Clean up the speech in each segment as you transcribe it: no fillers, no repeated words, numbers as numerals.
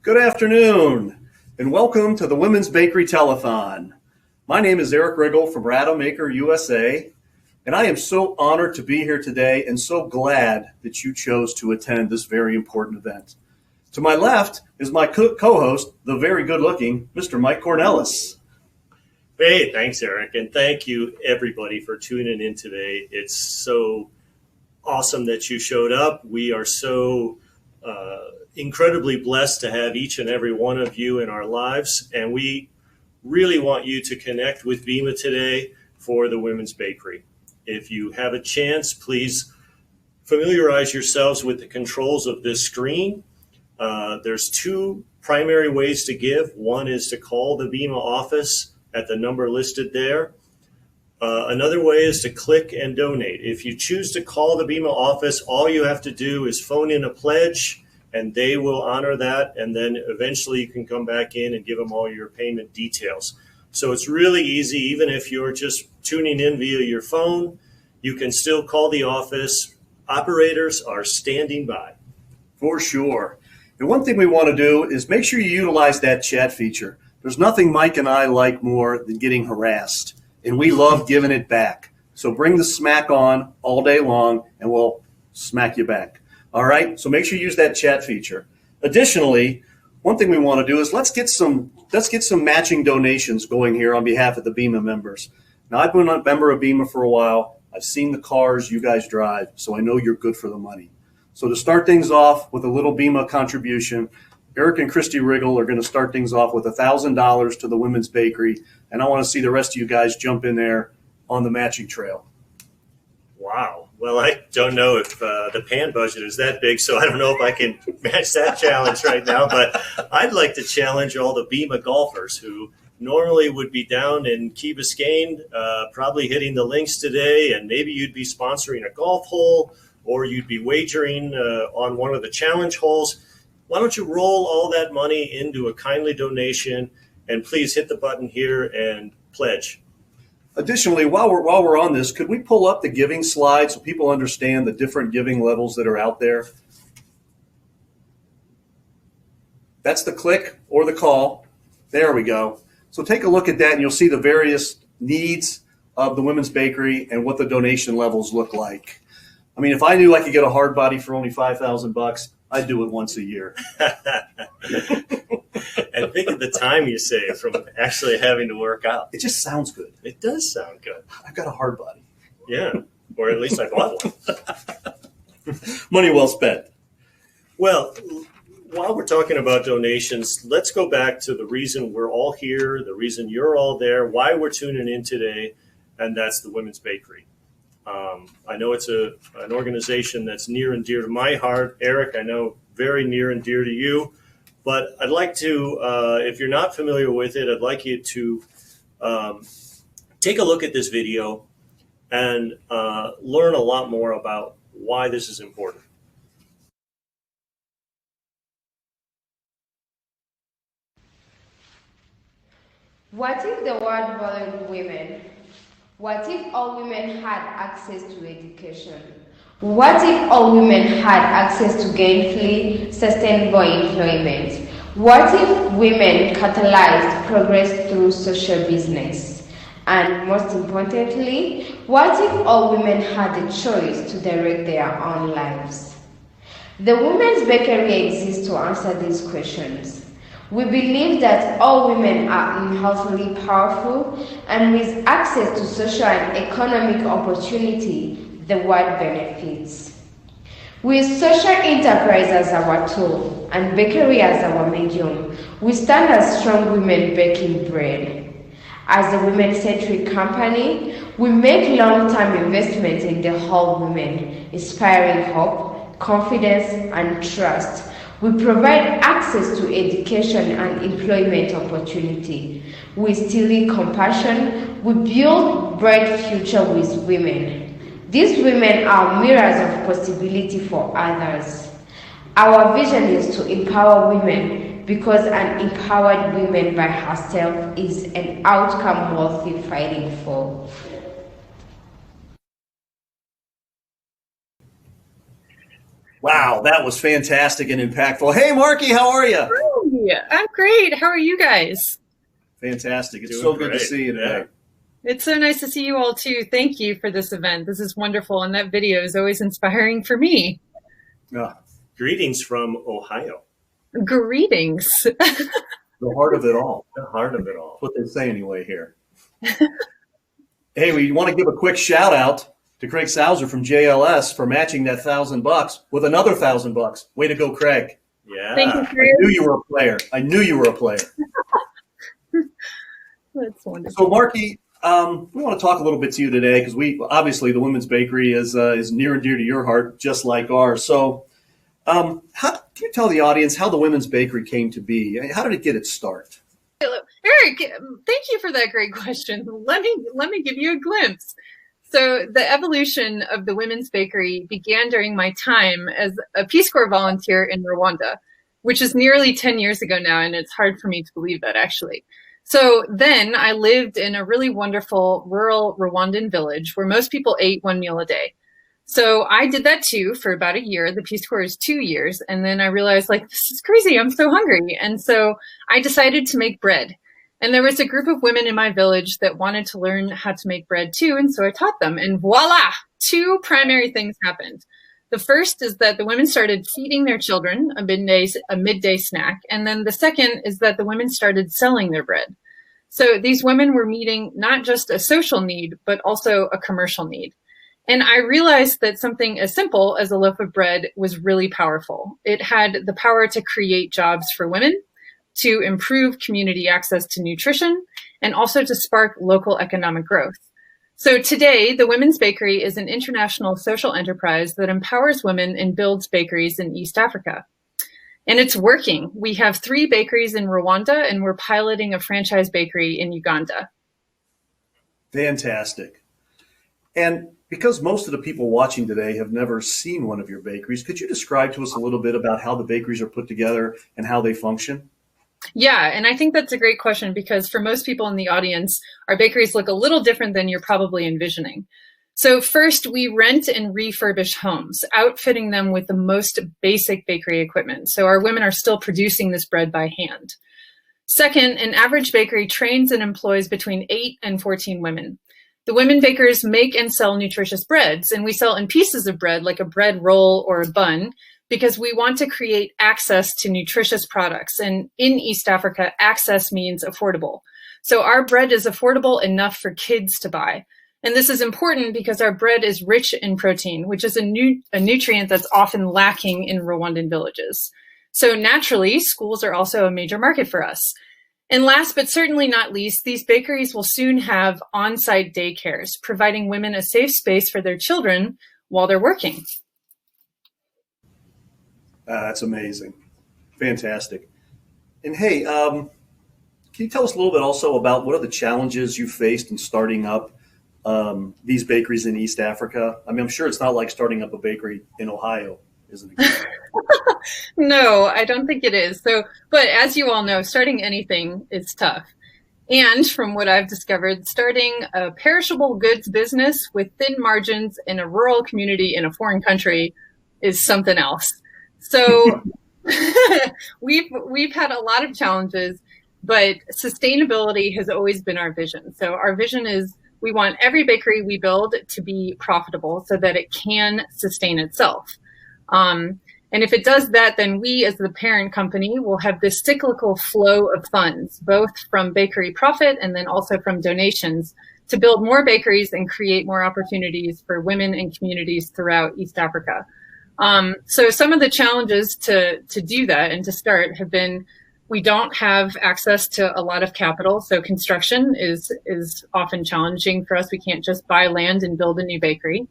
Good afternoon, and welcome to the Women's Bakery Telethon. My name is Eric Riggle from Rademaker, USA, and I am so honored to be here today and so glad that you chose to attend this very important event. To my left is my co-host, the very good-looking Mr. Mike Cornelis. Hey, thanks, Eric, and thank you, everybody, for tuning in today. It's so awesome that you showed up. We are so incredibly blessed to have each and every one of you in our lives, and we really want you to connect with BEMA today for the Women's Bakery. If you have a chance, please familiarize yourselves with the controls of this screen. There's two primary ways to give. One is to call the BEMA office at the number listed there. Another way is to click and donate. If you choose to call the BEMA office, all you have to do is phone in a pledge, and they will honor that, and then eventually you can come back in and give them all your payment details. So it's really easy. Even if you're just tuning in via your phone, you can still call the office. Operators are standing by. For sure. And one thing we want to do is make sure you utilize that chat feature. There's nothing Mike and I like more than getting harassed, and we love giving it back. So bring the smack on all day long, and we'll smack you back. All right, so make sure you use that chat feature. Additionally, one thing we want to do is let's get some matching donations going here on behalf of the BEMA members. Now, I've been a member of BEMA for a while. I've seen the cars you guys drive, so I know you're good for the money. So to start things off with a little BEMA contribution, Eric and Christy Riggle are going to start things off with $1,000 to the Women's Bakery, and I want to see the rest of you guys jump in there on the matching trail. Wow. Well, I don't know if the PAN budget is that big, so I don't know if I can match that challenge right now. But I'd like to challenge all the BEMA golfers who normally would be down in Key Biscayne, probably hitting the links today, and maybe you'd be sponsoring a golf hole or you'd be wagering on one of the challenge holes. Why don't you roll all that money into a kindly donation, and please hit the button here and pledge. Additionally, while we're on this, could we pull up the giving slide so people understand the different giving levels that are out there? That's the click or the call. There we go. So take a look at that, and you'll see the various needs of the Women's Bakery and what the donation levels look like. I mean, if I knew I could get a hard body for only $5,000, I'd do it once a year. And think of the time you save from actually having to work out. It just sounds good. It does sound good. I've got a hard body. Yeah, or at least I bought one. Money well spent. Well, while we're talking about donations, let's go back to the reason we're all here, the reason you're all there, why we're tuning in today, and that's the Women's Bakery. I know it's an organization that's near and dear to my heart. Eric, I know very near and dear to you. But I'd like to, if you're not familiar with it, I'd like you to take a look at this video and learn a lot more about why this is important. What if the world valued women? What if all women had access to education? What if all women had access to gainfully sustainable employment? What if women catalyzed progress through social business? And most importantly, what if all women had the choice to direct their own lives? The Women's Bakery exists to answer these questions. We believe that all women are inherently powerful, and with access to social and economic opportunity, the world benefits. With social enterprise as our tool and bakery as our medium, we stand as strong women baking bread. As a women-centric company, we make long-term investments in the whole women, inspiring hope, confidence, and trust. We provide access to education and employment opportunity. We instill compassion. We build bright future with women. These women are mirrors of possibility for others. Our vision is to empower women because an empowered woman by herself is an outcome worth fighting for. Wow, that was fantastic and impactful. Hey, Markey, how are you? I'm great. How are you guys? Fantastic. It's Doing so good to great. see you today. It's so nice to see you all too. Thank you for this event. This is wonderful, and that video is always inspiring for me. Yeah. Greetings from Ohio, Greetings. The heart of it all. the heart of it all. That's what they say anyway here. Hey, we want to give a quick shout out to Craig Sauser from JLS for matching that $1,000 with another $1,000. Way to go, Craig. Yeah. Thank you, I Chris. knew you were a player. I knew you were a player. That's wonderful. So, Markey, we want to talk a little bit to you today because obviously the Women's Bakery is near and dear to your heart, just like ours. So, can you tell the audience how the Women's Bakery came to be? How did it get its start? Eric, thank you for that great question. Let me give you a glimpse. So the evolution of the Women's Bakery began during my time as a Peace Corps volunteer in Rwanda, which is nearly 10 years ago now, and it's hard for me to believe that actually. So then I lived in a really wonderful rural Rwandan village where most people ate one meal a day. So I did that too for about a year. The Peace Corps is 2 years. And then I realized, like, this is crazy. I'm so hungry. And so I decided to make bread. And there was a group of women in my village that wanted to learn how to make bread too. And so I taught them. And voila, two primary things happened. The first is that the women started feeding their children a midday snack. And then the second is that the women started selling their bread. So these women were meeting not just a social need, but also a commercial need. And I realized that something as simple as a loaf of bread was really powerful. It had the power to create jobs for women, to improve community access to nutrition, and also to spark local economic growth. So today, the Women's Bakery is an international social enterprise that empowers women and builds bakeries in East Africa. And it's working. We have 3 bakeries in Rwanda, and we're piloting a franchise bakery in Uganda. Fantastic. And because most of the people watching today have never seen one of your bakeries, could you describe to us a little bit about how the bakeries are put together and how they function? Yeah, and I think that's a great question because for most people in the audience, our bakeries look a little different than you're probably envisioning. So first, we rent and refurbish homes, outfitting them with the most basic bakery equipment. So our women are still producing this bread by hand. Second, an average bakery trains and employs between 8 and 14 women. The women bakers make and sell nutritious breads, and we sell in pieces of bread like a bread roll or a bun because we want to create access to nutritious products. And in East Africa, access means affordable. So our bread is affordable enough for kids to buy. And this is important because our bread is rich in protein, which is a nutrient that's often lacking in Rwandan villages. So naturally, schools are also a major market for us. And last but certainly not least, these bakeries will soon have on-site daycares, providing women a safe space for their children while they're working. That's amazing. Fantastic. And hey, can you tell us a little bit also about what are the challenges you faced in starting up these bakeries in East Africa? I mean, I'm sure it's not like starting up a bakery in Ohio, isn't it? No, I don't think it is. So, but as you all know, starting anything is tough. And from what I've discovered, starting a perishable goods business with thin margins in a rural community in a foreign country is something else. So we've had a lot of challenges, but sustainability has always been our vision. So our vision is we want every bakery we build to be profitable so that it can sustain itself. And if it does that, then we as the parent company will have this cyclical flow of funds, both from bakery profit and then also from donations to build more bakeries and create more opportunities for women and communities throughout East Africa. So some of the challenges to do that and to start have been we don't have access to a lot of capital. So construction is often challenging for us. We can't just buy land and build a new bakery.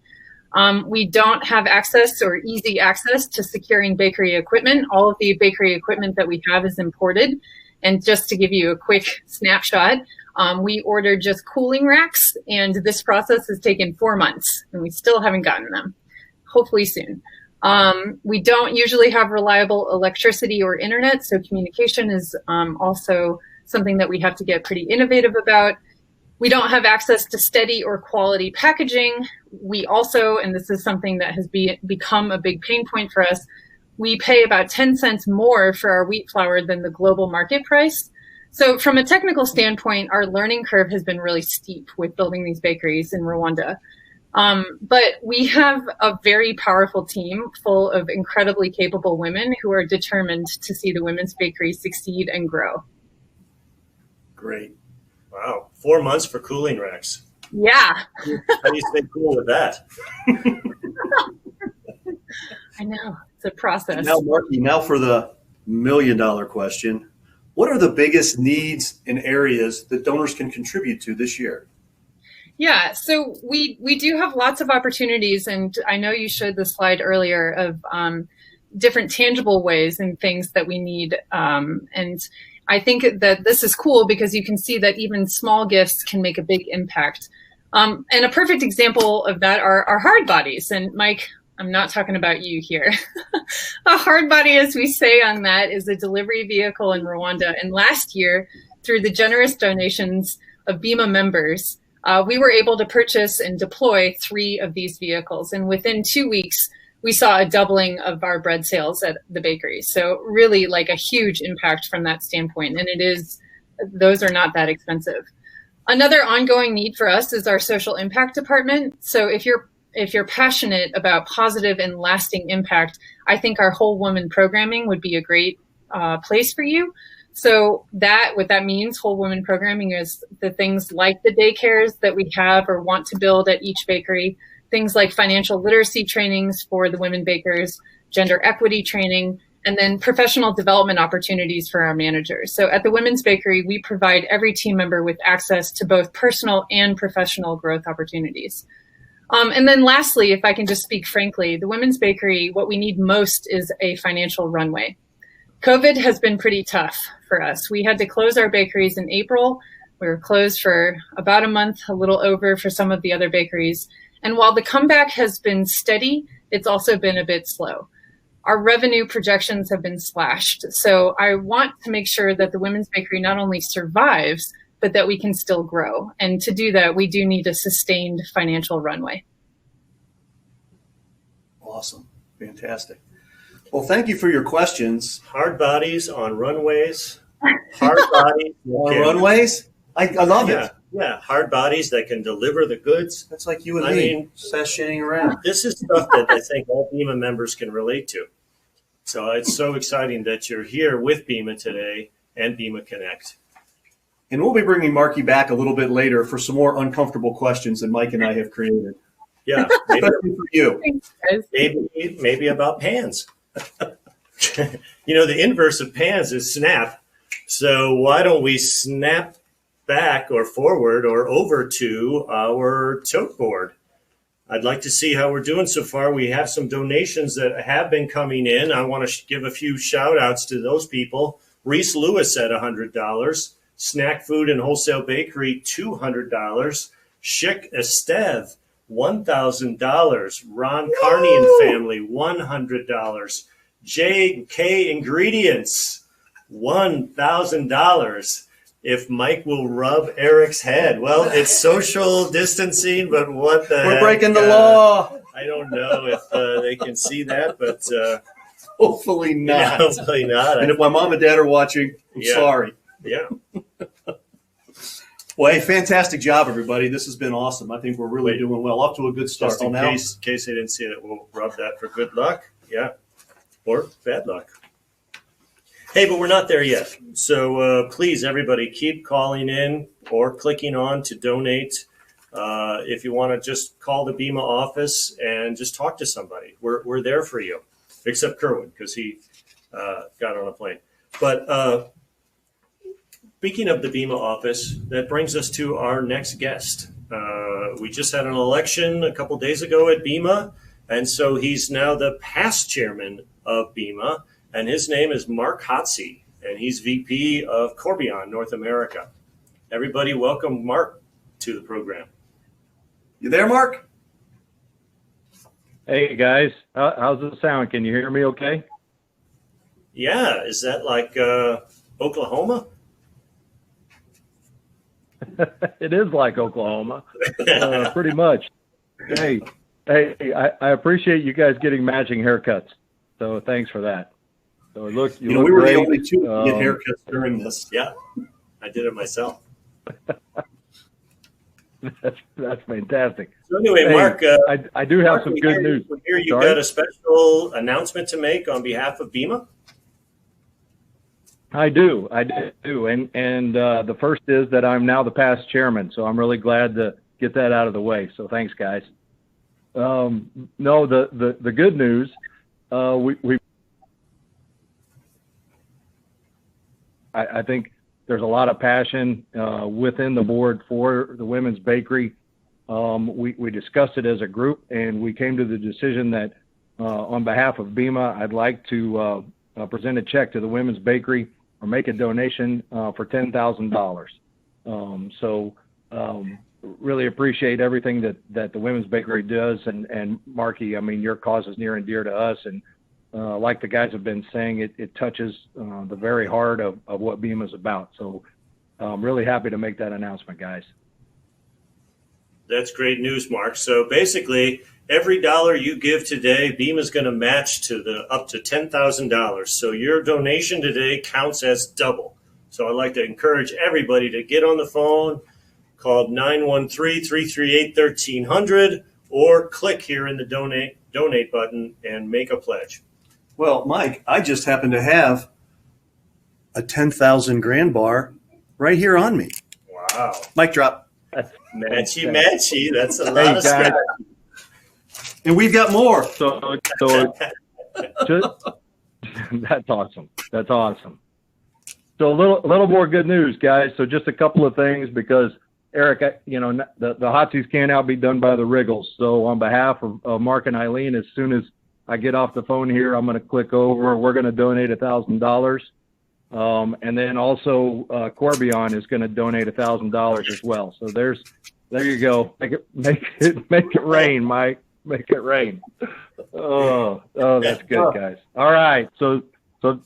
We don't have access or easy access to securing bakery equipment. All of the bakery equipment that we have is imported. And just to give you a quick snapshot, we ordered just cooling racks, and this process has taken 4 months, and we still haven't gotten them. Hopefully soon. We don't usually have reliable electricity or internet, so communication is also something that we have to get pretty innovative about. We don't have access to steady or quality packaging. We also, and this is something that has become a big pain point for us, we pay about 10 cents more for our wheat flour than the global market price. So from a technical standpoint, our learning curve has been really steep with building these bakeries in Rwanda. But we have a very powerful team full of incredibly capable women who are determined to see the women's bakery succeed and grow. Great. Wow. 4 months for cooling racks. Yeah. How do you stay cool with that? I know. It's a process. Now, Markey, now for the million-dollar question. What are the biggest needs and areas that donors can contribute to this year? Yeah, so we do have lots of opportunities, and I know you showed the slide earlier of different tangible ways and things that we need. And I think that this is cool because you can see that even small gifts can make a big impact. And a perfect example of that are hard bodies. And Mike, I'm not talking about you here. A hard body, as we say on that, is a delivery vehicle in Rwanda. And last year, through the generous donations of BEMA members, we were able to purchase and deploy 3 of these vehicles. And within 2 weeks, we saw a doubling of our bread sales at the bakery. So really like a huge impact from that standpoint. And those are not that expensive. Another ongoing need for us is our social impact department. So if you're passionate about positive and lasting impact, I think our whole woman programming would be a great place for you. So what that means, whole woman programming, is the things like the daycares that we have or want to build at each bakery, things like financial literacy trainings for the women bakers, gender equity training, and then professional development opportunities for our managers. So at the Women's Bakery, we provide every team member with access to both personal and professional growth opportunities. And then lastly, if I can just speak frankly, the Women's Bakery, what we need most is a financial runway. COVID has been pretty tough for us. We had to close our bakeries in April. We were closed for about a month, a little over for some of the other bakeries. And while the comeback has been steady, it's also been a bit slow. Our revenue projections have been slashed. So I want to make sure that the Women's Bakery not only survives, but that we can still grow. And to do that, we do need a sustained financial runway. Awesome. Fantastic. Well, thank you for your questions. Hard bodies on runways. Hard bodies on runways? I love it. Yeah, hard bodies that can deliver the goods. That's like you and me. I mean, sashaying around. This is stuff that I think all BEMA members can relate to. So it's so exciting that you're here with BEMA today and BEMA Connect. And we'll be bringing Markey back a little bit later for some more uncomfortable questions that Mike and I have created. Yeah, especially for you. Maybe about pans. The inverse of pans is snap. So why don't we snap back or forward or over to our tote board? I'd like to see how we're doing so far. We have some donations that have been coming in. I want to give a few shout outs to those people. Reese Lewis at $100. Snack Food and Wholesale Bakery, $200. Chic Esteve, $1,000. Ron Carney and family, $100. J.K. Ingredients, $1,000. If Mike will rub Eric's head. Well, it's social distancing, but what the heck? We're breaking the law. I don't know if they can see that, but hopefully not. Yeah, hopefully not. And if my mom and dad are watching, I'm sorry. Yeah. Well, hey, fantastic job, everybody. This has been awesome. I think we're really doing well. Off to a good start. Just in case they didn't see it, we'll rub that for good luck. Yeah. Or bad luck. Hey, but we're not there yet. So please, everybody, keep calling in or clicking on to donate. If you want to just call the BEMA office and just talk to somebody, we're there for you, except Kerwin, because he got on a plane. But speaking of the BEMA office, that brings us to our next guest. We just had an election a couple days ago at BEMA, and so he's now the past chairman of BEMA. And his name is Mark Hotsey, and he's VP of Corbion, North America. Everybody, welcome Mark to the program. You there, Mark? Hey, guys. How's the sound? Can you hear me okay? Yeah. Is that like Oklahoma? It is like Oklahoma, pretty much. Hey, I appreciate you guys getting matching haircuts. So thanks for that. So look, You know, look we were great. the only two to get haircuts during this. Yeah, I did it myself. That's fantastic. So anyway, Hey, Mark, I do have Mark, some good news. we hear you've Sorry? got a special announcement to make on behalf of BEMA. I do, and the first is that I'm now the past chairman, so I'm really glad to get that out of the way. So thanks, guys. No, the good news, I think there's a lot of passion within the board for the women's bakery. We discussed it as a group, and we came to the decision that on behalf of BEMA, I'd like to present a check to the women's bakery or make a donation for $10,000. So really appreciate everything that the women's bakery does. And Markey, I mean, your cause is near and dear to us. And like the guys have been saying, it touches the very heart of what BEMA is about. So I'm really happy to make that announcement, guys. That's great news, Mark. So basically, every dollar you give today, BEMA is going to match to up to $10,000. So your donation today counts as double. So I'd like to encourage everybody to get on the phone, call 913-338-1300, or click here in the donate button and make a pledge. Well, Mike, I just happen to have a 10,000 grand bar right here on me. Wow. Mic drop. Matchy. That's a lot of scratch. And we've got more. So that's awesome. That's awesome. So a little more good news, guys. So just a couple of things, because Eric, the hot seats can't now be done by the Wriggles. So on behalf of Mark and Eileen, as soon as I get off the phone here, I'm going to click over. We're going to donate $1,000. And then also Corbion is going to donate $1,000 as well. So there you go. Make it rain, Mike. Make it rain. Oh, that's good, guys. All right. So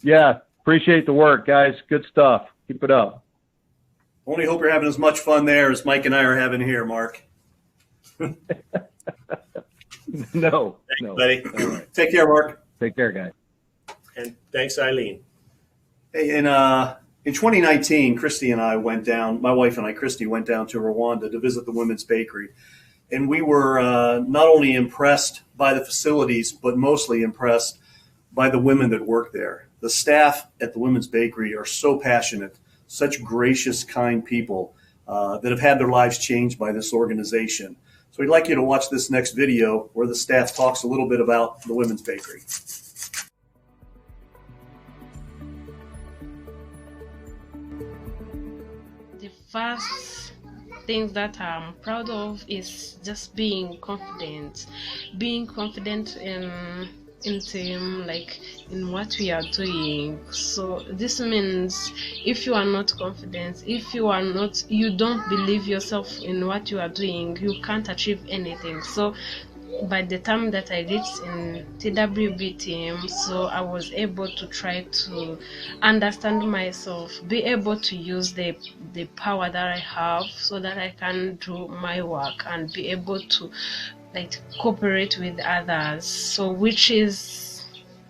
yeah, appreciate the work, guys. Good stuff. Keep it up. Only hope you're having as much fun there as Mike and I are having here, Mark. No. Thanks, buddy. Right. Take care, Mark. Take care, guys. And thanks, Eileen. Hey, in 2019, Christy and I went down, my wife and I, Christy, went down to Rwanda to visit the women's bakery. And we were not only impressed by the facilities, but mostly impressed by the women that work there. The staff at the women's bakery are so passionate, such gracious, kind people that have had their lives changed by this organization. So we'd like you to watch this next video where the staff talks a little bit about the women's bakery. The first thing that I'm proud of is just being confident in team, like in what we are doing. So this means if you are not confident, if you don't believe yourself in what you are doing, you can't achieve anything. So by the time that I reached in TWB team, so I was able to try to understand myself, be able to use the power that I have so that I can do my work and be able to cooperate with others. So which is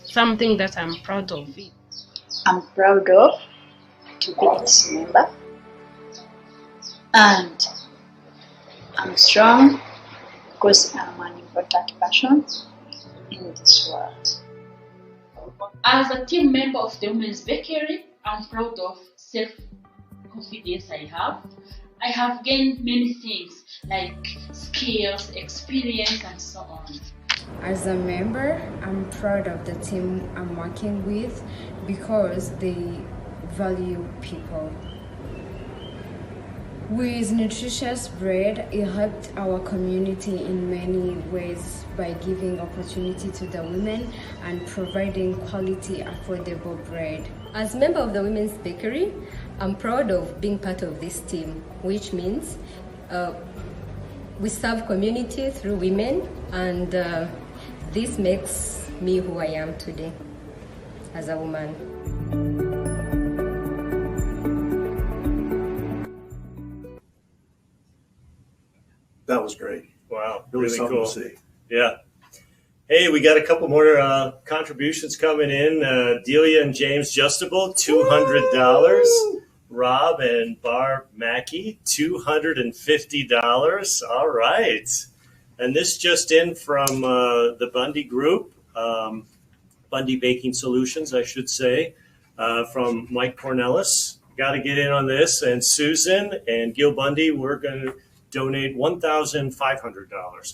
something that I'm proud of. I'm proud of to be a team member, and I'm strong because I'm an important person in this world. As a team member of the Women's Bakery, I'm proud of self-confidence I have. I have gained many things like skills, experience, and so on. As a member, I'm proud of the team I'm working with because they value people. With nutritious bread, it helped our community in many ways by giving opportunity to the women and providing quality, affordable bread. As a member of the Women's Bakery, I'm proud of being part of this team, which means we serve community through women, and this makes me who I am today as a woman. That was great. Wow, Really really something cool. to see. Yeah. Hey, we got a couple more contributions coming in. Delia and James Justable, $200. Rob and Barb Mackey, $250. All right. And this just in from the Bundy Group, Bundy Baking Solutions, I should say, from Mike Cornelis. Got to get in on this. And Susan and Gil Bundy, we're going to donate $1,500.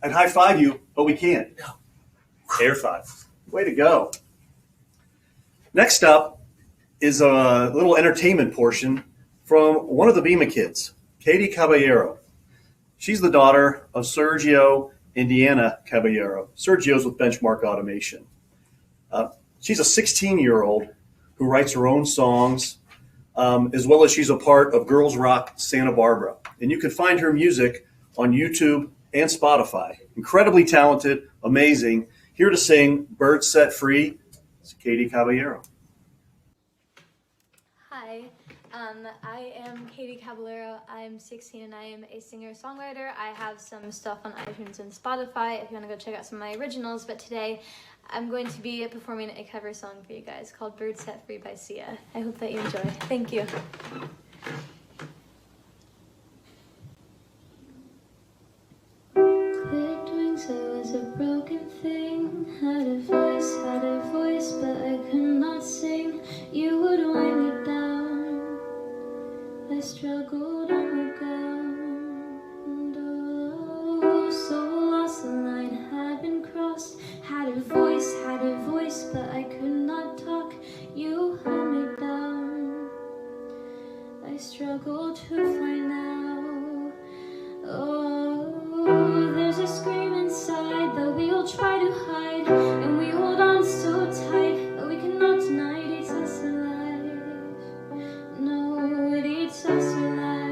I'd high five you, but we can't. Air five. Way to go. Next up is a little entertainment portion from one of the BEMA kids, Katie Caballero. She's the daughter of Sergio and Deanna Caballero. Sergio's with Benchmark Automation. She's a 16-year-old who writes her own songs, as well as she's a part of Girls Rock Santa Barbara. And you can find her music on YouTube and Spotify. Incredibly talented, amazing. Here to sing Birds Set Free is Katie Caballero. Hi, I am Katie Caballero. I'm 16 and I am a singer-songwriter. I have some stuff on iTunes and Spotify if you want to go check out some of my originals, but today I'm going to be performing a cover song for you guys called Birds Set Free by Sia. I hope that you enjoy. Thank you. Clicked wings, I was a broken thing. Had a voice, but I could not sing. You would wind me down. I struggled on the ground. Oh, so lost, the line had been crossed. Had a voice, but I could not talk. You held me down. I struggled to fly now. Oh, there's a scream inside that we all try to hide, and we hold on so tight, but we cannot deny it eats us alive. No, it eats us alive.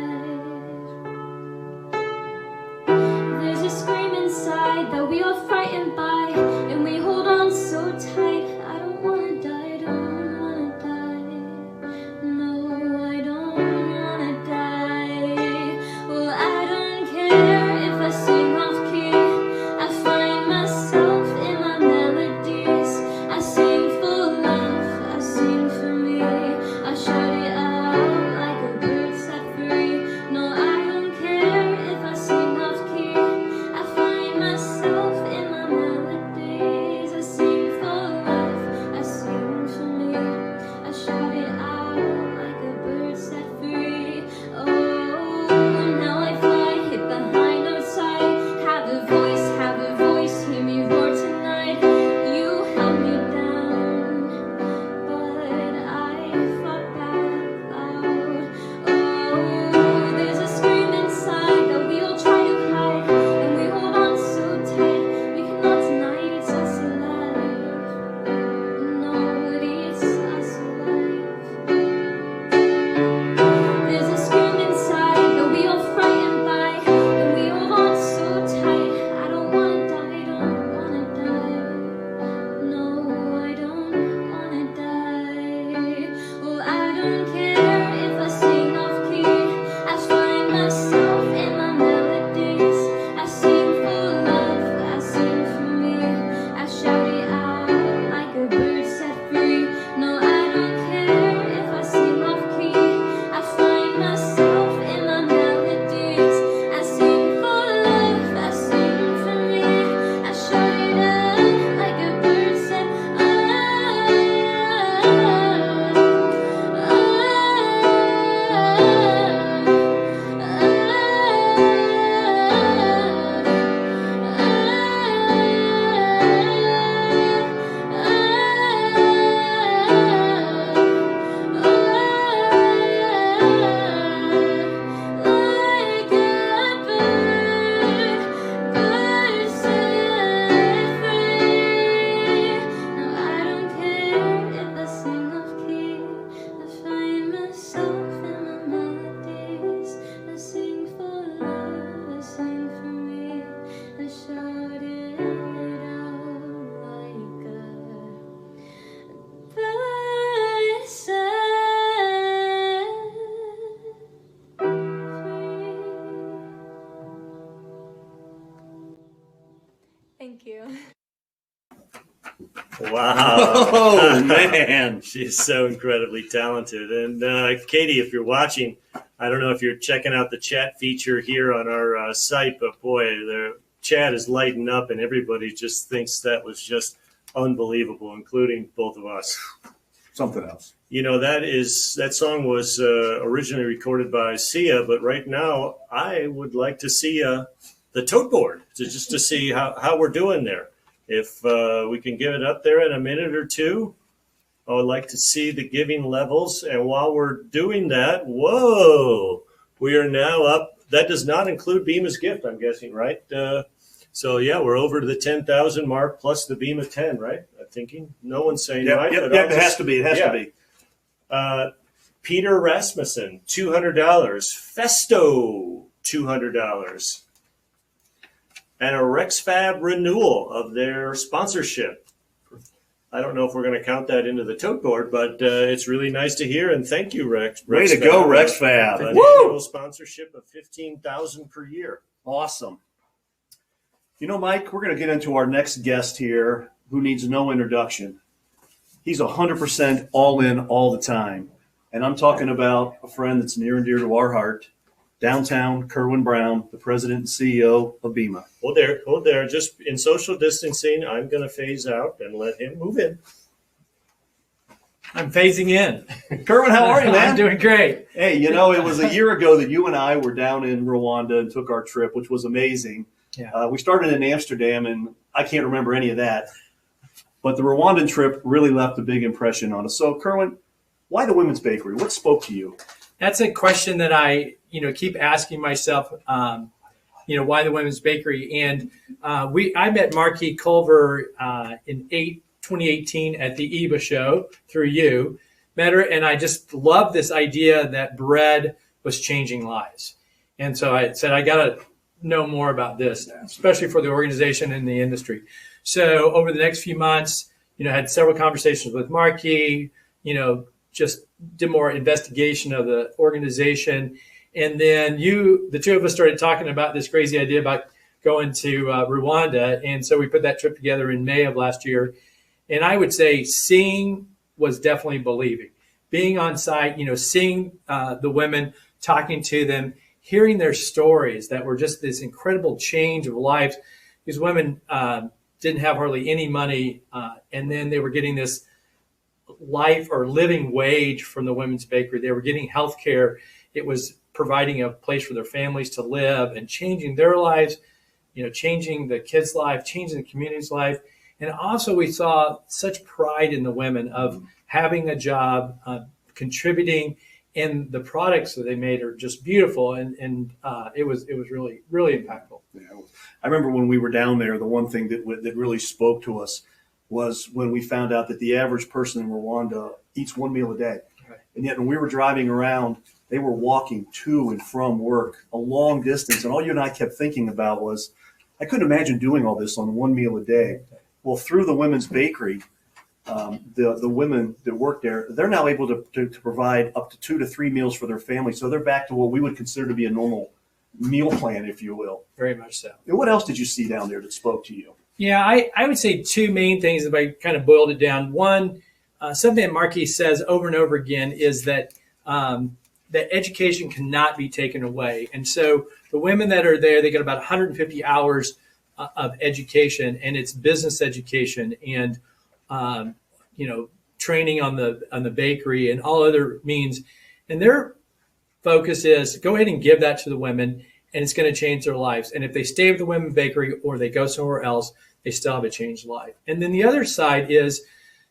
Wow. Oh, man. She's so incredibly talented. And Katie, if you're watching, I don't know if you're checking out the chat feature here on our site, but boy, the chat is lighting up and everybody just thinks that was just unbelievable, including both of us. Something else. You know, that song was originally recorded by Sia, but right now I would like to see the tote board just to see how we're doing there. If we can get it up there in a minute or two, I would like to see the giving levels. And while we're doing that, whoa, we are now up. That does not include BEMA's gift, I'm guessing, right? So, yeah, we're over to the 10,000 mark plus the BEMA 10, right? I'm thinking. No one's saying right. Yep, it has to be. It has to be. Peter Rasmussen, $200. Festo, $200. And a RexFab renewal of their sponsorship. I don't know if we're going to count that into the tote board, but it's really nice to hear. And thank you, Rex. Way to go, RexFab. An annual sponsorship of $15,000 per year. Awesome. You know, Mike, we're going to get into our next guest here who needs no introduction. He's 100% all in all the time. And I'm talking about a friend that's near and dear to our heart, downtown Kerwin Brown, the president and CEO of BEMA. Hold there. Just in social distancing, I'm going to phase out and let him move in. I'm phasing in. Kerwin, how are you, man? I'm doing great. Hey, you know, it was a year ago that you and I were down in Rwanda and took our trip, which was amazing. Yeah. We started in Amsterdam, and I can't remember any of that. But the Rwandan trip really left a big impression on us. So, Kerwin, why the Women's Bakery? What spoke to you? That's a question that I, keep asking myself. Why the Women's Bakery? And I met Markey Culver in 2018 at the EBA show through you. Met her, and I just loved this idea that bread was changing lives. And so I said, I got to know more about this, especially for the organization and the industry. So over the next few months, had several conversations with Markey, just did more investigation of the organization. And then the two of us started talking about this crazy idea about going to Rwanda. And so we put that trip together in May of last year. And I would say seeing was definitely believing. Being on site, seeing the women, talking to them, hearing their stories that were just this incredible change of life. These women didn't have hardly any money, and then they were getting this life or living wage from the Women's Bakery. They were getting health care. It was providing a place for their families to live and changing their lives, changing the kids' life, changing the community's life. And also we saw such pride in the women of having a job, contributing, and the products that they made are just beautiful. And it was really, really impactful. Yeah, I remember when we were down there, the one thing that really spoke to us was when we found out that the average person in Rwanda eats one meal a day. Right. And yet when we were driving around, they were walking to and from work a long distance. And all you and I kept thinking about was, I couldn't imagine doing all this on one meal a day. Well, through the Women's Bakery, the women that work there, they're now able to provide up to 2 to 3 meals for their family. So they're back to what we would consider to be a normal meal plan, if you will. Very much so. And what else did you see down there that spoke to you? Yeah, I would say two main things if I kind of boiled it down. One, something that Markey says over and over again is that that education cannot be taken away. And so the women that are there, they get about 150 hours of education, and it's business education and training on the bakery and all other means. And their focus is go ahead and give that to the women, and it's going to change their lives. And if they stay with the Women's Bakery or they go somewhere else, they still have a changed life. And then the other side is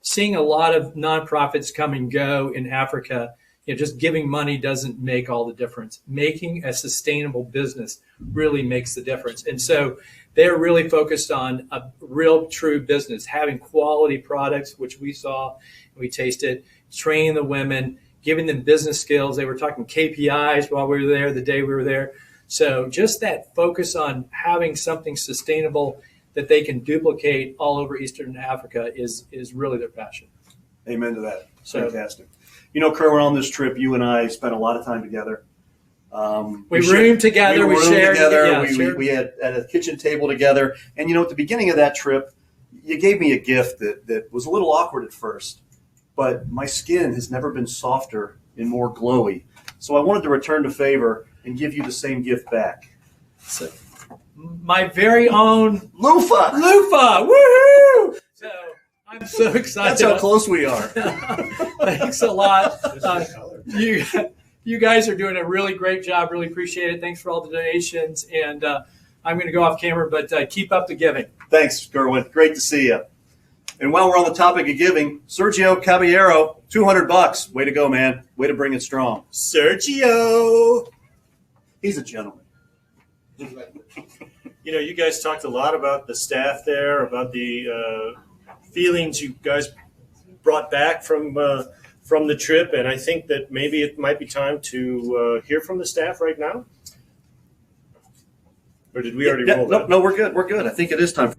seeing a lot of nonprofits come and go in Africa. Just giving money doesn't make all the difference. Making a sustainable business really makes the difference. And so they're really focused on a real true business, having quality products, which we saw and we tasted, training the women, giving them business skills. They were talking KPIs while we were there, the day we were there. So just that focus on having something sustainable that they can duplicate all over Eastern Africa is really their passion. Amen to that. Fantastic. Kerwin, on this trip, you and I spent a lot of time together. We roomed together. We shared together. Yeah, we had at a kitchen table together. And, at the beginning of that trip, you gave me a gift that was a little awkward at first, but my skin has never been softer and more glowy. So I wanted to return the favor and give you the same gift back. So, my very own loofah. Woohoo! So I'm so excited. That's how close we are. Thanks a lot. You guys are doing a really great job. Really appreciate it. Thanks for all the donations. And I'm going to go off camera, but keep up the giving. Thanks, Gerwin. Great to see you. And while we're on the topic of giving, Sergio Caballero, $200. Way to go, man. Way to bring it strong. Sergio. He's a gentleman. You know, you guys talked a lot about the staff there, about the feelings you guys brought back from the trip, and I think that maybe it might be time to hear from the staff right now. Or did we already roll that? No, we're good. We're good. I think it is time.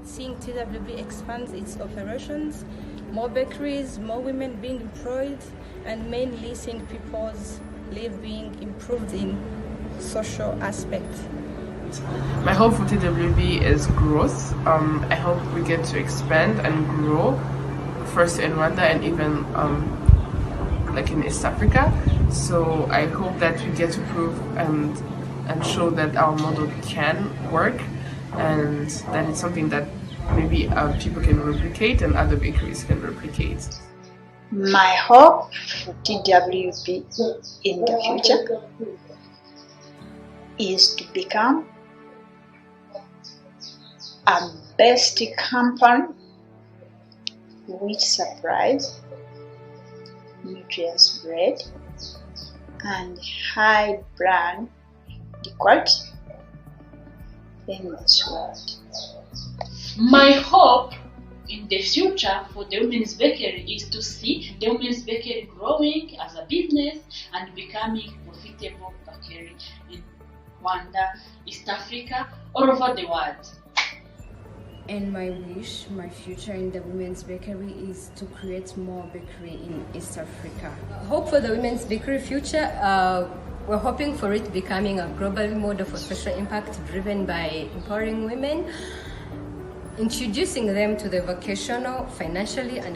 Seeing TWB expand its operations, more bakeries, more women being employed, and mainly seeing people's lives being improved in social aspects. My hope for TWB is growth. I hope we get to expand and grow, first in Rwanda and even like in East Africa. So I hope that we get to prove and show that our model can work, and that it's something that maybe people can replicate and other bakeries can replicate. My hope for TWB in the future is to become a best company which supplies nutritious bread and high brand quality in this world. My hope in the future for the women's bakery is to see the women's bakery growing as a business and becoming profitable bakery in Rwanda, East Africa, all over the world. And my wish, my future in the women's bakery is to create more bakery in East Africa. Hope for the women's bakery future, we're hoping for it becoming a global model for social impact driven by empowering women, introducing them to the vocational, financially and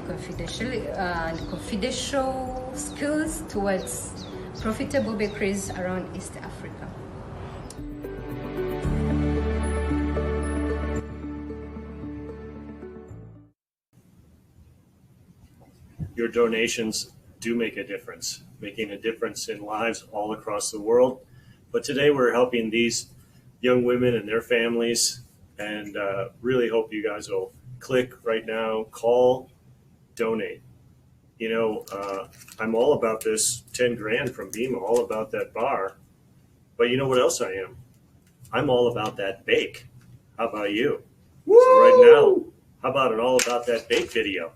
confidential skills towards profitable bakeries around East Africa. Your donations do make a difference, making a difference in lives all across the world. But today we're helping these young women and their families, and really hope you guys will click right now, call, donate. You know, I'm all about this 10 grand from BEMA, all about that bar. But you know what else I am? I'm all about that bake. How about you? Woo! So right now, how about an all about that bake video?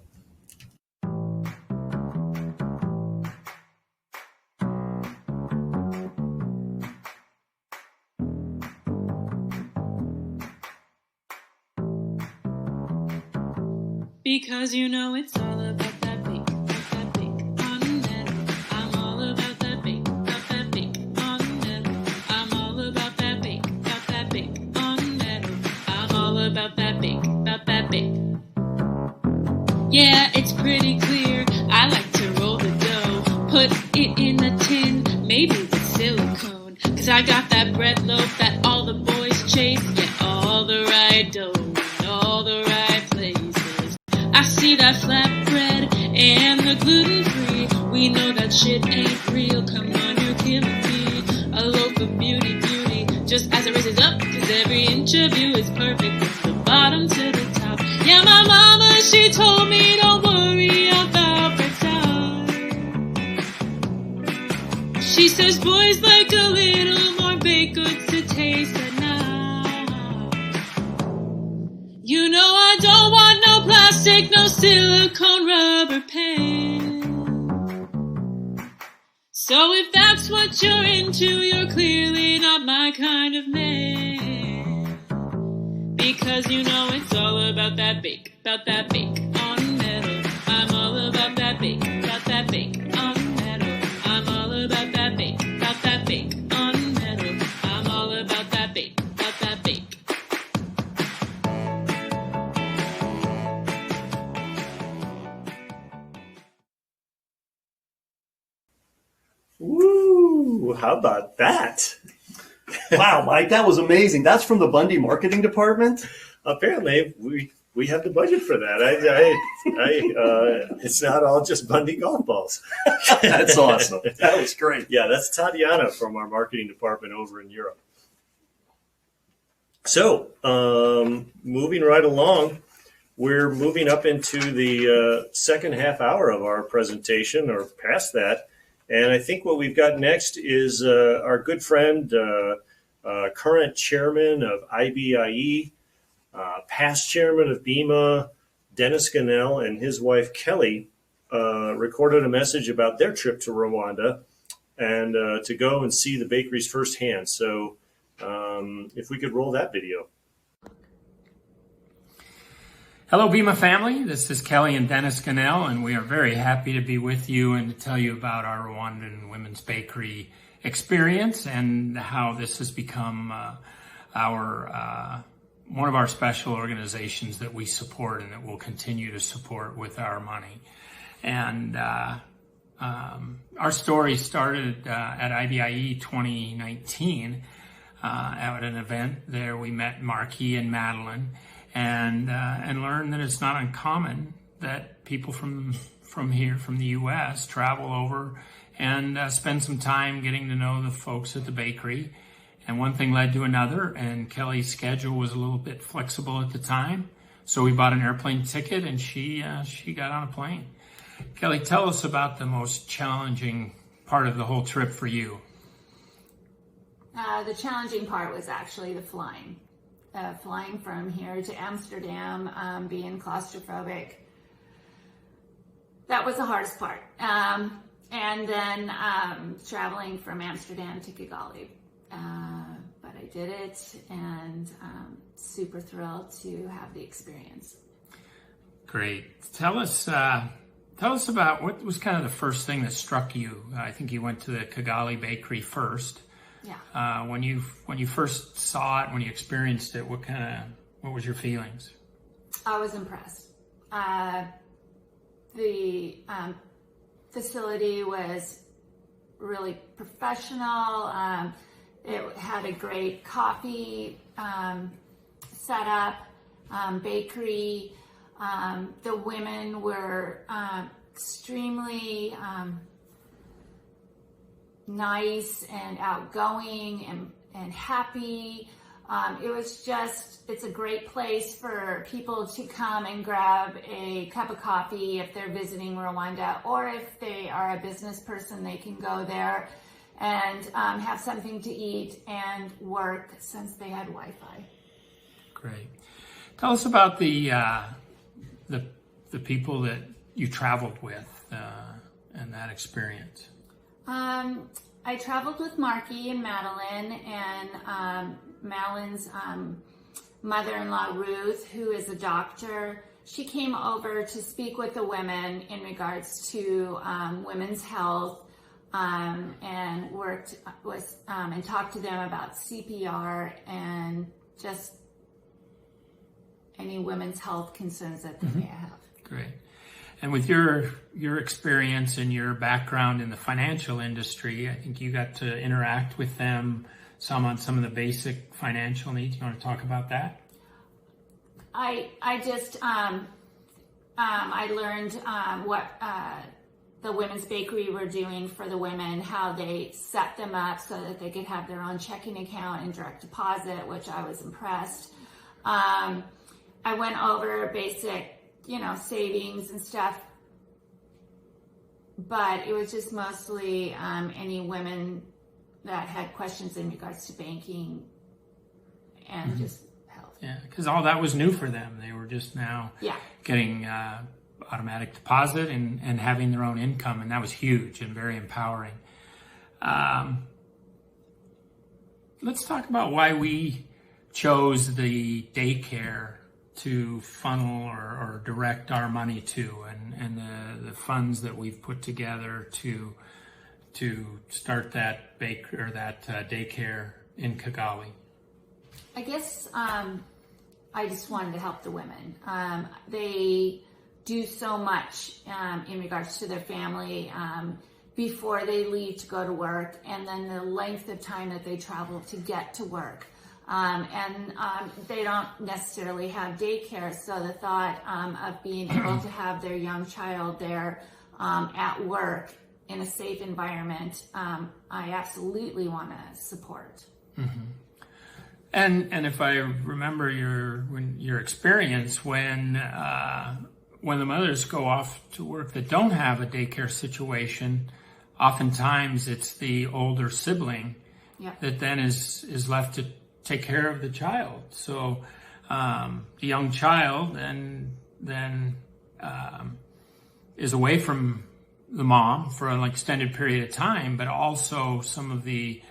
Because you know it's all about that bake on metal. I'm all about that bake on metal. I'm all about that bake on metal. I'm all about that bake. Yeah, it's pretty clear. I like to roll the dough, put it in a tin, maybe with silicone. Cause I got that bread loaf that all the boys chase. Yeah, all the right dough, all the right places. I see that flatbread and the gluten-free. We know that shit ain't real. Come on, you're killing me. A loaf of beauty, just as it raises up. Cause every inch of you is perfect from the bottom to the top. Yeah, my mama, she told me don't worry about the time. She says boys like a little more baked goods to taste at night. You know I don't want no plastic, no silicone, rubber paint. So if that's what you're into, you're clearly not my kind of man. Because you know it's all about that bake on metal. I'm all about that bake on metal. I'm all about that bake on metal. I'm all Ooh, how about that? Wow, Mike, that was amazing. That's from the Bundy marketing department? Apparently, we have the budget for that. It's not all just Bundy golf balls. That's awesome. That was great. Yeah, that's Tatiana from our marketing department over in Europe. So, moving right along, we're moving up into the second half hour of our presentation, or past that. And I think what we've got next is our good friend, current chairman of IBIE, past chairman of BEMA, Dennis Ganell, and his wife Kelly recorded a message about their trip to Rwanda and to go and see the bakeries firsthand. So if we could roll that video. Hello, BEMA family. This is Kelly and Dennis Ganell, and we are very happy to be with you and to tell you about our Rwandan women's bakery experience and how this has become one of our special organizations that we support and that we'll continue to support with our money. And our story started at IBIE 2019 at an event there. We met Markey and Madeline and learned that it's not uncommon that people from here, from the U.S., travel over and spend some time getting to know the folks at the bakery. And one thing led to another, and Kelly's schedule was a little bit flexible at the time. So we bought an airplane ticket, and she got on a plane. Kelly, tell us about the most challenging part of the whole trip for you. The challenging part was actually the flying. Flying from here to Amsterdam, being claustrophobic. That was the hardest part. And then traveling from Amsterdam to Kigali. But I did it, and super thrilled to have the experience. Great. Tell us about what was kind of the first thing that struck you. I think you went to the Kigali bakery first. Yeah. When you first saw it, when you experienced it, what was your feelings? I was impressed. The facility was really professional. It had a great coffee setup, bakery. The women were extremely nice and outgoing and happy. It's a great place for people to come and grab a cup of coffee if they're visiting Rwanda, or if they are a business person, they can go there and have something to eat and work since they had Wi-Fi. Great. Tell us about the people that you traveled with and that experience. I traveled with Markey and Madeline, and Madeline's mother-in-law, Ruth, who is a doctor. She came over to speak with the women in regards to women's health, and worked with and talked to them about CPR and just any women's health concerns that they may have. Great. And with your experience and your background in the financial industry, I think you got to interact with them on some of the basic financial needs. You want to talk about that? I just I learned what the women's bakery were doing for the women, how they set them up so that they could have their own checking account and direct deposit, which I was impressed. I went over basic, savings and stuff, but it was just mostly any women that had questions in regards to banking and just health. Yeah, because all that was new for them. They were just now getting automatic deposit and having their own income, and that was huge and very empowering. Let's talk about why we chose the daycare to funnel or direct our money to, and the funds that we've put together to start that daycare in Kigali. I guess I just wanted to help the women. They do so much in regards to their family. before they leave to go to work, and then the length of time that they travel to get to work. They don't necessarily have daycare, so the thought of being able to have their young child there at work in a safe environment, I absolutely want to support. Mm-hmm. And if I remember your experience, when the mothers go off to work that don't have a daycare situation, oftentimes it's the older sibling that then is left to take care of the child. So the young child then is away from the mom for an extended period of time, but also some of the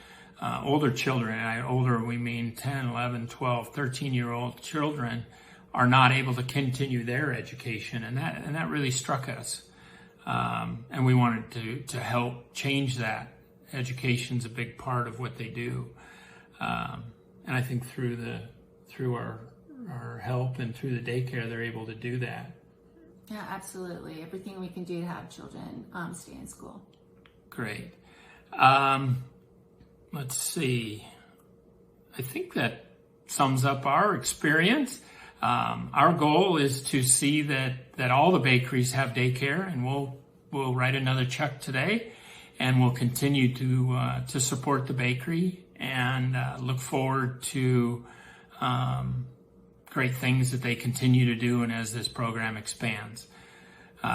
older children, and older we mean 10, 11, 12, 13-year-old children, are not able to continue their education, and that really struck us. And we wanted to help change that. Education's a big part of what they do. And I think through our help and through the daycare, they're able to do that. Yeah, absolutely. Everything we can do to have children stay in school. Great. Let's see. I think that sums up our experience. Our goal is to see that all the bakeries have daycare, and we'll write another check today, and we'll continue to support the bakery and look forward to great things that they continue to do and as this program expands.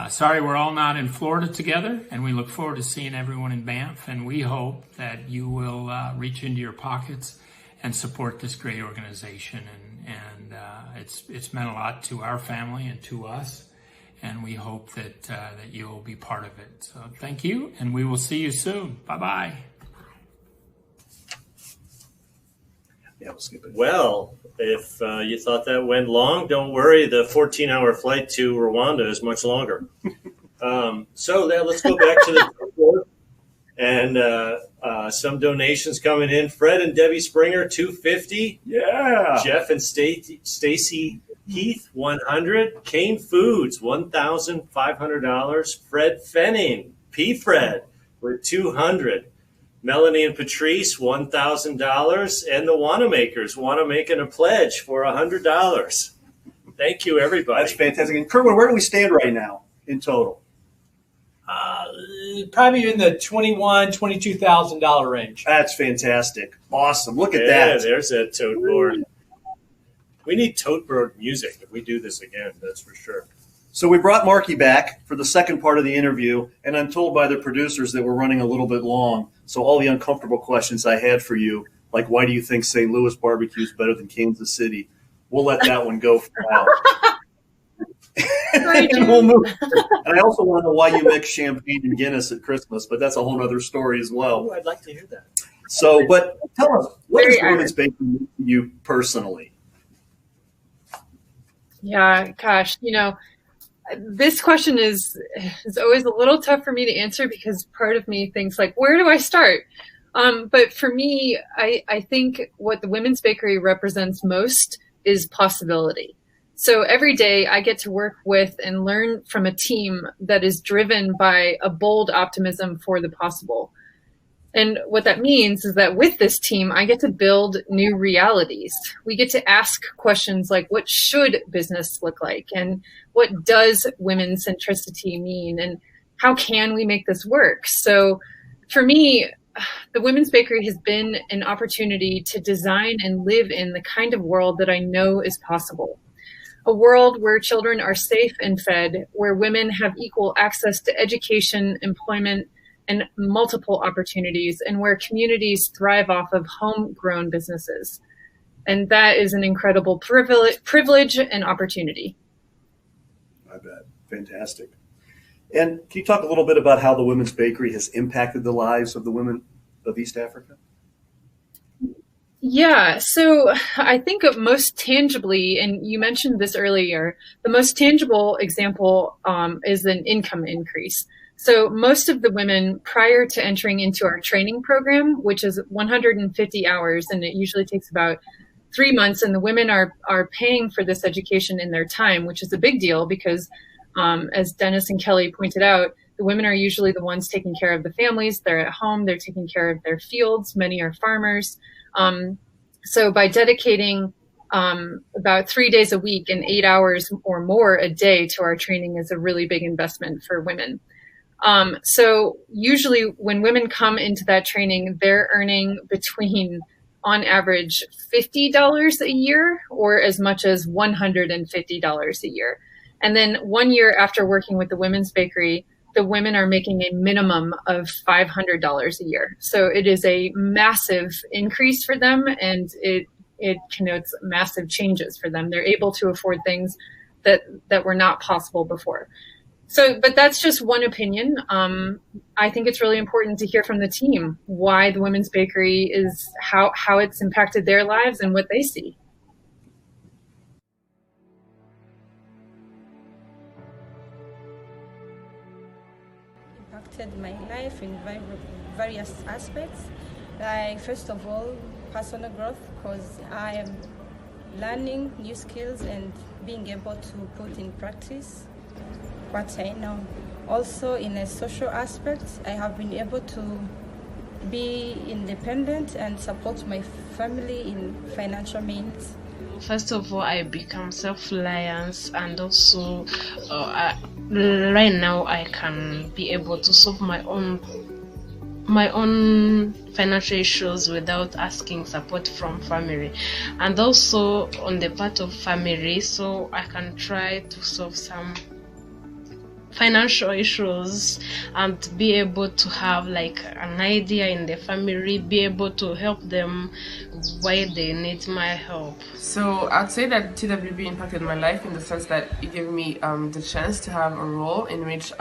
Sorry we're all not in Florida together, and we look forward to seeing everyone in Banff, and we hope that you will reach into your pockets and support this great organization. And it's meant a lot to our family and to us, and we hope that you'll be part of it. So thank you, and we will see you soon. Bye-bye. Yeah, we'll skip it. Well, if you thought that went long, don't worry. The 14-hour flight to Rwanda is much longer. So now let's go back to the board. And some donations coming in. Fred and Debbie Springer, $250. Yeah. Jeff and Stacy Heath, $100. Kane Foods, $1,500. Fred Fenning, P. Fred, with $200. Melanie and Patrice, $1,000. And the Wanamakers want to make a pledge for $100. Thank you, everybody. That's fantastic. And Kerwin, where do we stand right now in total? Probably in the $22,000 range. That's fantastic. Awesome. Look at that. Yeah, there's that tote board. We need tote board music if we do this again, that's for sure. So we brought Markey back for the second part of the interview, and I'm told by the producers that we're running a little bit long. So all the uncomfortable questions I had for you, like why do you think St. Louis barbecue is better than Kansas City, we'll let that one go for now. And we'll move. And I also want to know why you mix champagne and Guinness at Christmas, but that's a whole other story as well. Oh, I'd like to hear that. So, but tell us, what is women's baking mean to you personally? Yeah, gosh, this question is always a little tough for me to answer because part of me thinks like, where do I start? But for me, I think what the Women's Bakery represents most is possibility. So every day I get to work with and learn from a team that is driven by a bold optimism for the possible. And what that means is that with this team, I get to build new realities. We get to ask questions like, what should business look like? And what does women's centricity mean? And how can we make this work? So for me, the Women's Bakery has been an opportunity to design and live in the kind of world that I know is possible. A world where children are safe and fed, where women have equal access to education, employment, and multiple opportunities, and where communities thrive off of homegrown businesses. And that is an incredible privilege and opportunity. I bet. Fantastic. And can you talk a little bit about how the Women's Bakery has impacted the lives of the women of East Africa? Yeah, so I think of most tangibly, and you mentioned this earlier, the most tangible example is an income increase. So most of the women prior to entering into our training program, which is 150 hours, and it usually takes about 3 months, and the women are paying for this education in their time, which is a big deal because as Dennis and Kelly pointed out, The women are usually the ones taking care of the families. They're at home. They're taking care of their fields. Many are farmers. So by dedicating about 3 days a week and 8 hours or more a day to our training is a really big investment for women. So usually when women come into that training, they're earning between, on average, $50 a year or as much as $150 a year. And then 1 year after working with the Women's Bakery, the women are making a minimum of $500 a year. So it is a massive increase for them, and it connotes massive changes for them. They're able to afford things that were not possible before. So, but that's just one opinion. I think it's really important to hear from the team why the Women's Bakery is, how it's impacted their lives and what they see. Impacted my life in various aspects. Like, first of all, personal growth, because I am learning new skills and being able to put in practice what I know. Also, in a social aspect, I have been able to be independent and support my family in financial means. First of all, I become self-reliant, and also right now I can be able to solve my own financial issues without asking support from family. And also on the part of family, so I can try to solve some financial issues and be able to have like an idea in the family, be able to help them why they need my help. So I'd say that TWB impacted my life in the sense that it gave me the chance to have a role in which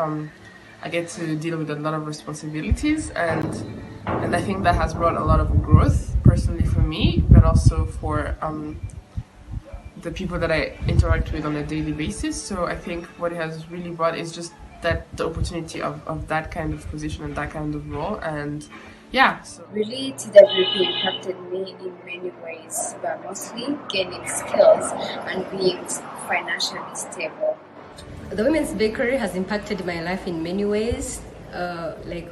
I get to deal with a lot of responsibilities, and I think that has brought a lot of growth personally for me, but also for the people that I interact with on a daily basis. So I think what it has really brought is just that the opportunity of that kind of position and that kind of role. And yeah, so really TWB impacted me in many ways, but mostly gaining skills and being financially stable. The Women's Bakery has impacted my life in many ways, like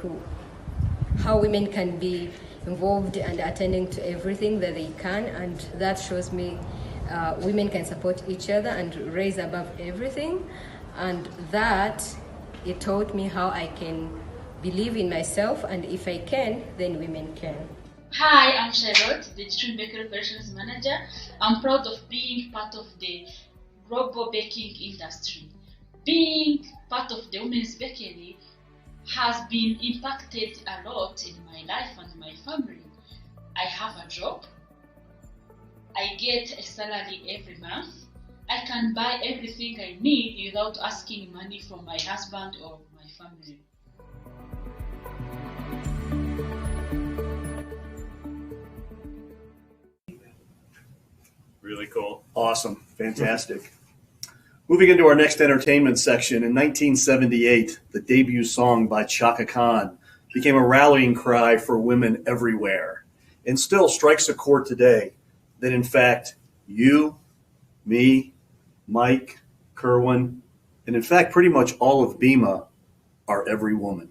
how women can be involved and attending to everything that they can, and that shows me women can support each other and raise above everything, and that it taught me how I can believe in myself, and if I can, then women can. Hi, I'm Charlotte, the District Bakery Operations Manager. I'm proud of being part of the global baking industry. Being part of the Women's Bakery has been impacted a lot in my life and my family. I have a job. I get a salary every month. I can buy everything I need without asking money from my husband or my family. Really cool. Awesome. Fantastic. Moving into our next entertainment section, in 1978, the debut song by Chaka Khan became a rallying cry for women everywhere, and still strikes a chord today that, in fact, you, me, Mike, Kerwin, and in fact, pretty much all of BEMA are every woman.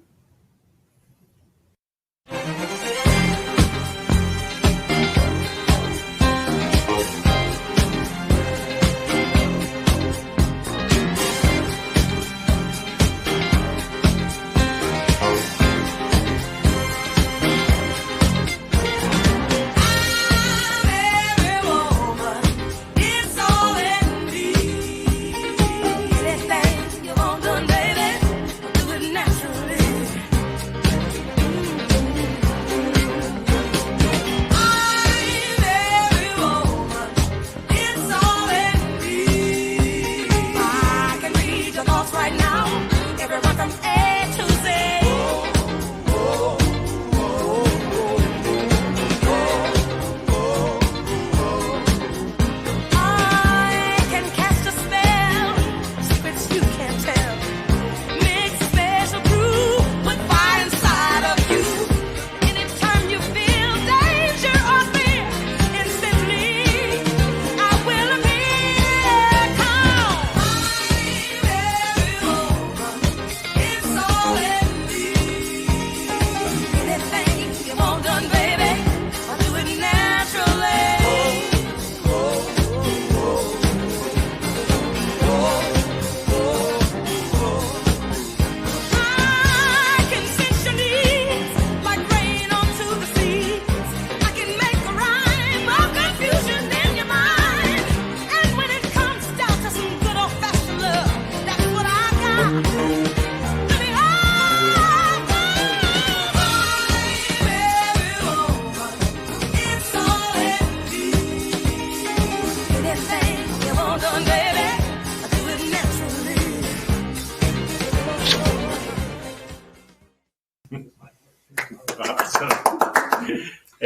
Anything you want done, baby, do it naturally.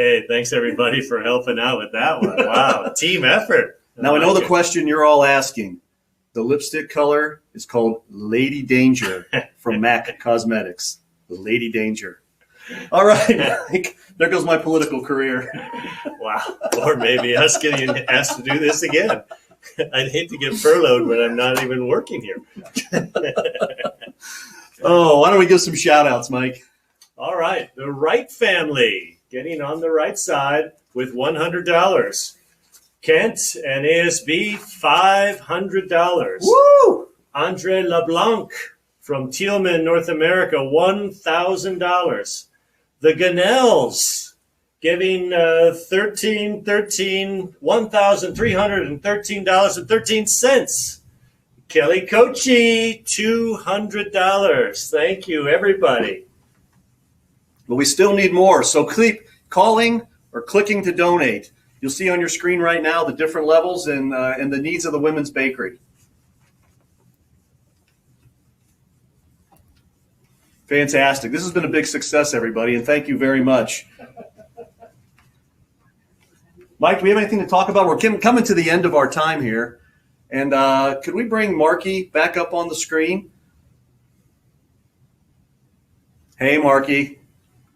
Hey, thanks everybody for helping out with that one. Wow, team effort. Now I know the question you're all asking. The lipstick color is called Lady Danger from MAC Cosmetics. Lady Danger. All right, Mike. There goes my political career. Wow. Or maybe us getting asked to do this again. I'd hate to get furloughed when I'm not even working here. Oh, why don't we give some shout outs, Mike? All right. The Wright family getting on the right side with $100. Kent and ASB, $500. Woo! Andre LeBlanc from Thielman, North America, $1,000. The Ganells giving $1,313.13. Kelly Kochi, $200. Thank you, everybody. But we still need more, so keep calling or clicking to donate. You'll see on your screen right now the different levels and the needs of the Women's Bakery. Fantastic. This has been a big success, everybody, and thank you very much. Mike, do we have anything to talk about? We're coming to the end of our time here. And could we bring Markey back up on the screen? Hey, Markey.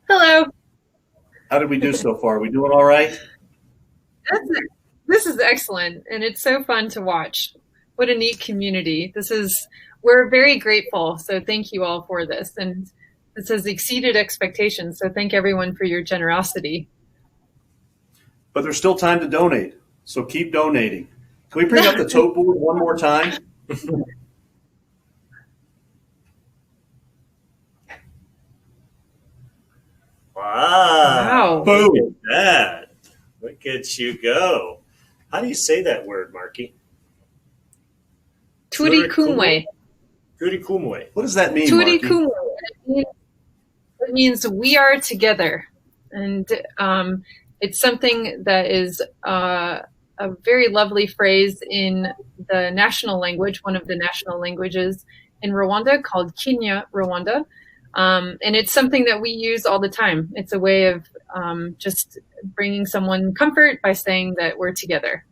Hello. How did we do so far? Are we doing all right? This is excellent, and it's so fun to watch. What a neat community. We're very grateful, so thank you all for this. And this has exceeded expectations, so thank everyone for your generosity. But there's still time to donate, so keep donating. Can we bring up the tote board one more time? Wow. Boom. Look at that. Look at you go. How do you say that word, Markey? Turi kumwe. Turi kumwe. What does that mean, Turi Markey? kumwe. It means we are together. And it's something that is a very lovely phrase in the national language, one of the national languages in Rwanda called Kinya Rwanda. And it's something that we use all the time. It's a way of just bringing someone comfort by saying that we're together.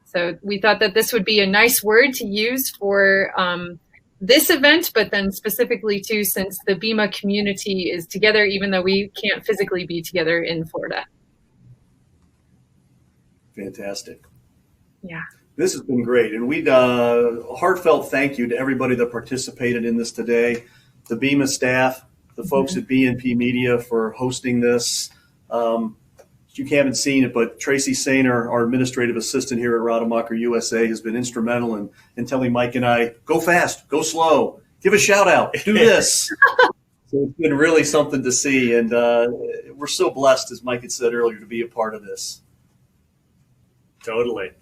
So we thought that this would be a nice word to use for this event, but then specifically too, since the BEMA community is together, even though we can't physically be together in Florida. Fantastic. Yeah. This has been great. And we'd heartfelt thank you to everybody that participated in this today, the BEMA staff, the folks at BNP Media for hosting this. You haven't seen it, but Tracy Sainer, our administrative assistant here at Rademacher USA, has been instrumental in telling Mike and I, go fast, go slow, give a shout out, do this. So it's been really something to see. And we're so blessed, as Mike had said earlier, to be a part of this. Totally.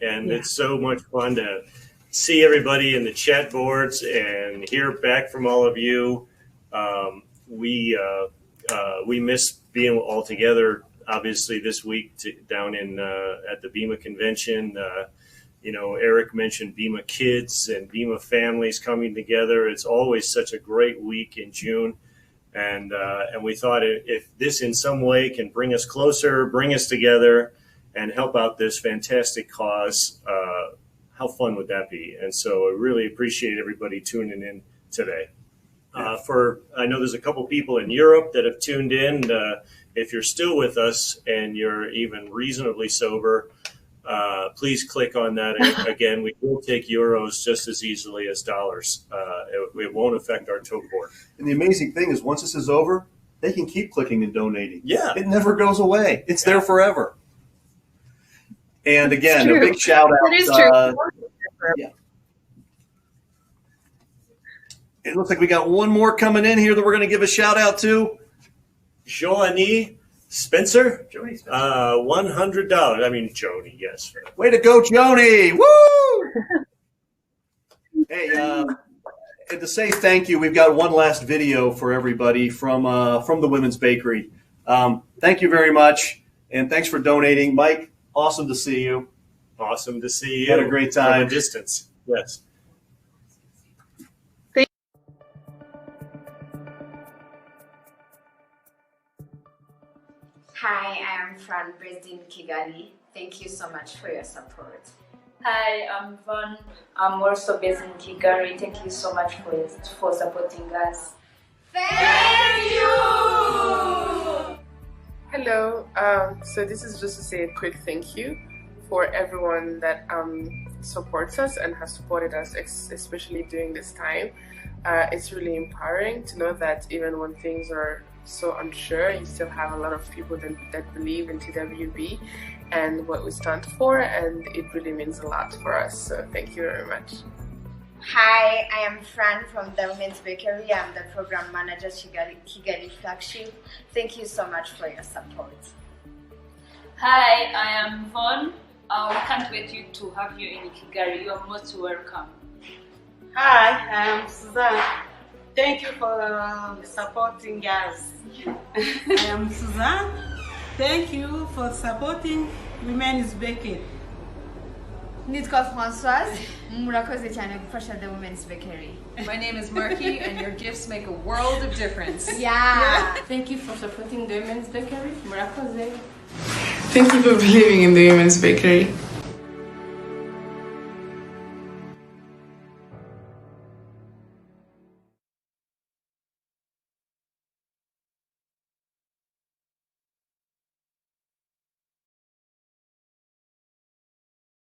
And it's so much fun to see everybody in the chat boards and hear back from all of you. We miss being all together, obviously, this week down in at the BEMA convention. Eric mentioned BEMA kids and BEMA families coming together. It's always such a great week in June. And we thought if this in some way can bring us closer, bring us together, and help out this fantastic cause, how fun would that be? And so I really appreciate everybody tuning in today. I know there's a couple people in Europe that have tuned in. If you're still with us and you're even reasonably sober, please click on that. Again, we will take euros just as easily as dollars. It won't affect our tote board. And the amazing thing is once this is over, they can keep clicking and donating. Yeah. It never goes away. It's there forever. And again, a big shout out. That is true. Yeah. It looks like we got one more coming in here that we're going to give a shout out to. Joanie Spencer. Joni Spencer. $100. I mean, Joni, yes. Way to go, Joni. Woo! Hey, and to say thank you, we've got one last video for everybody from the Women's Bakery. Thank you very much, and thanks for donating. Mike, awesome to see you. Awesome to see you. Had a great time. From a distance. Yes. Hi, I am Fran, based in Kigali. Thank you so much for your support. Hi, I'm Van. I'm also based in Kigali. Thank you so much for supporting us. Thank you! Hello. So this is just to say a quick thank you for everyone that supports us and has supported us, especially during this time. It's really empowering to know that even when things are so unsure, you still have a lot of people that believe in TWB and what we stand for, and it really means a lot for us. So thank you very much. Hi, I am Fran from the Women's Bakery. I'm the program manager Kigali Flagship. Thank you so much for your support. Hi, I am Von. We can't wait to have you in Kigali. You are most welcome. Hi, I am Suzanne. Thank you for supporting us. I am Suzanne. Thank you for supporting Women's Bakery. Nitwa Françoise, murakoze cyane gufasha the Women's Bakery. My name is Markey, and your gifts make a world of difference. Yeah. Thank you for supporting the Women's Bakery. Murakoze. Thank you for believing in the Women's Bakery.